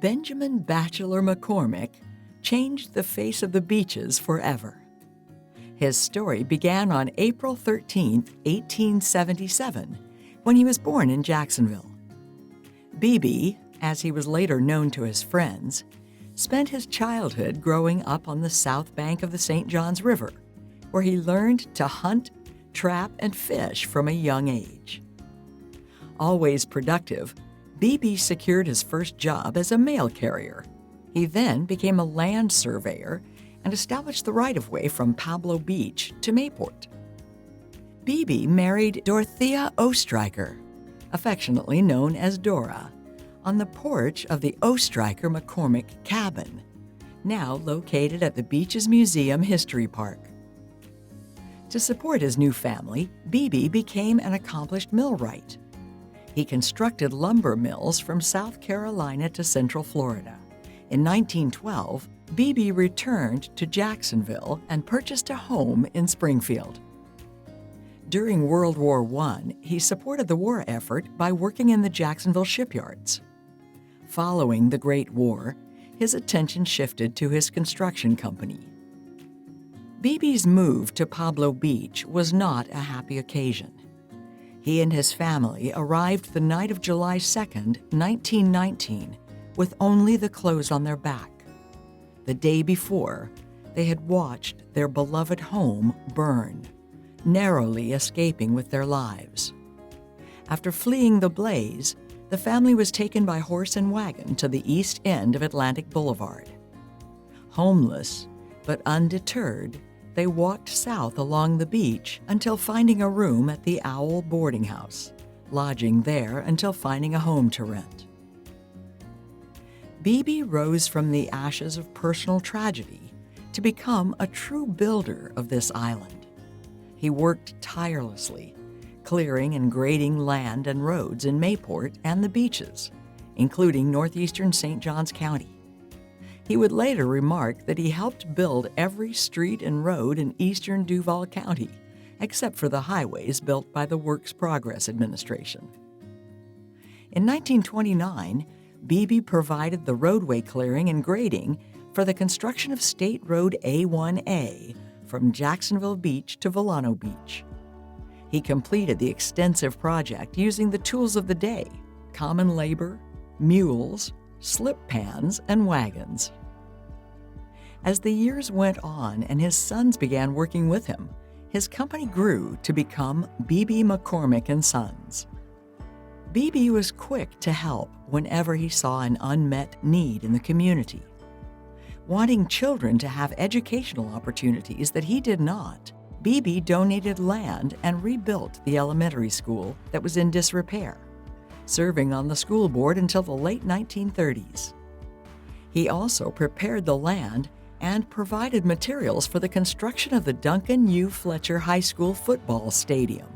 Benjamin Batchelor McCormick changed the face of the beaches forever. His story began on April 13, 1877, when he was born in Jacksonville. BB, as he was later known to his friends, spent his childhood growing up on the south bank of the St. Johns River, where he learned to hunt, trap, and fish from a young age. Always productive, BB secured his first job as a mail carrier. He then became a land surveyor and established the right-of-way from Pablo Beach to Mayport. BB married Dorothea Ostreicher, affectionately known as Dora, on the porch of the Ostreicher McCormick cabin, now located at the Beaches Museum History Park. To support his new family, BB became an accomplished millwright. He constructed lumber mills from South Carolina to Central Florida. In 1912, BB returned to Jacksonville and purchased a home in Springfield. During World War I, he supported the war effort by working in the Jacksonville shipyards. Following the Great War, his attention shifted to his construction company. BB's move to Pablo Beach was not a happy occasion. He and his family arrived the night of July 2, 1919, with only the clothes on their back. The day before, they had watched their beloved home burn, narrowly escaping with their lives. After fleeing the blaze, the family was taken by horse and wagon to the east end of Atlantic Boulevard. Homeless, but undeterred, they walked south along the beach until finding a room at the Owl boarding house, lodging there until finding a home to rent. BB rose from the ashes of personal tragedy to become a true builder of this island. He worked tirelessly, clearing and grading land and roads in Mayport and the beaches, including northeastern St. Johns County. He would later remark that he helped build every street and road in eastern Duval County, except for the highways built by the Works Progress Administration. In 1929, BB provided the roadway clearing and grading for the construction of State Road A1A from Jacksonville Beach to Volano Beach. He completed the extensive project using the tools of the day: common labor, mules, slip pans, and wagons. As the years went on and his sons began working with him, his company grew to become BB McCormick and Sons. BB was quick to help whenever he saw an unmet need in the community. Wanting children to have educational opportunities that he did not, BB donated land and rebuilt the elementary school that was in disrepair, serving on the school board until the late 1930s. He also prepared the land and provided materials for the construction of the Duncan U. Fletcher High School football stadium.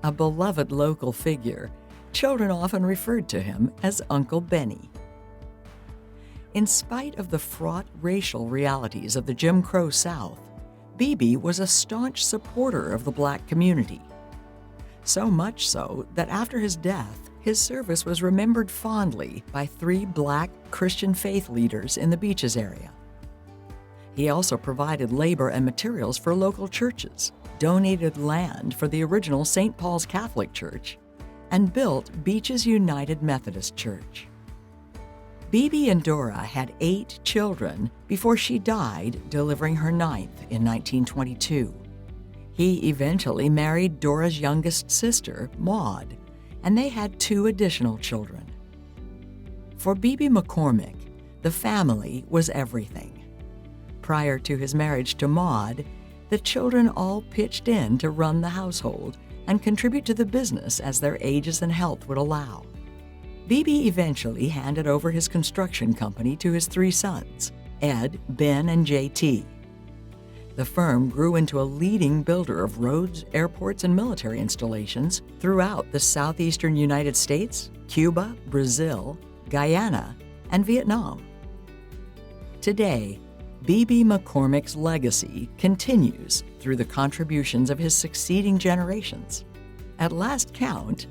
A beloved local figure, children often referred to him as Uncle Benny. In spite of the fraught racial realities of the Jim Crow South, BB was a staunch supporter of the Black community. So much so that after his death, his service was remembered fondly by 3 Black Christian faith leaders in the Beaches area. He also provided labor and materials for local churches, donated land for the original St. Paul's Catholic Church, and built Beaches United Methodist Church. BB and Dora had 8 children before she died, delivering her 9th in 1922. He eventually married Dora's youngest sister, Maud, and they had 2 additional children. For BB McCormick, the family was everything. Prior to his marriage to Maud, the children all pitched in to run the household and contribute to the business as their ages and health would allow. BB eventually handed over his construction company to his 3 sons, Ed, Ben, and JT. The firm grew into a leading builder of roads, airports, and military installations throughout the southeastern United States, Cuba, Brazil, Guyana, and Vietnam. Today, BB McCormick's legacy continues through the contributions of his succeeding generations. At last count,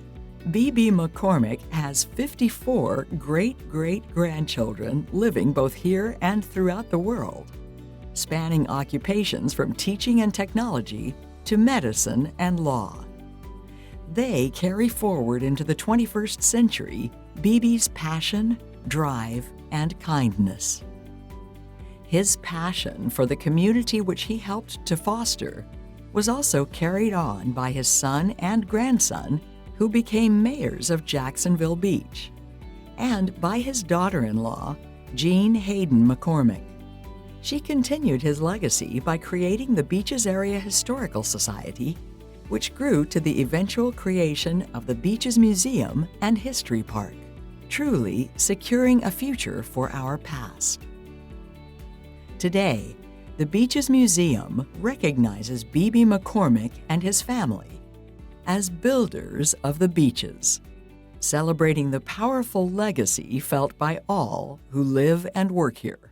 B.B. McCormick has 54 great-great-grandchildren living both here and throughout the world, spanning occupations from teaching and technology to medicine and law. They carry forward into the 21st century B.B.'s passion, drive, and kindness. His passion for the community which he helped to foster was also carried on by his son and grandson, who became mayors of Jacksonville Beach, and by his daughter-in-law, Jean Hayden McCormick. She continued his legacy by creating the Beaches Area Historical Society, which grew to the eventual creation of the Beaches Museum and History Park, truly securing a future for our past. Today, the Beaches Museum recognizes B.B. McCormick and his family as builders of the beaches, celebrating the powerful legacy felt by all who live and work here.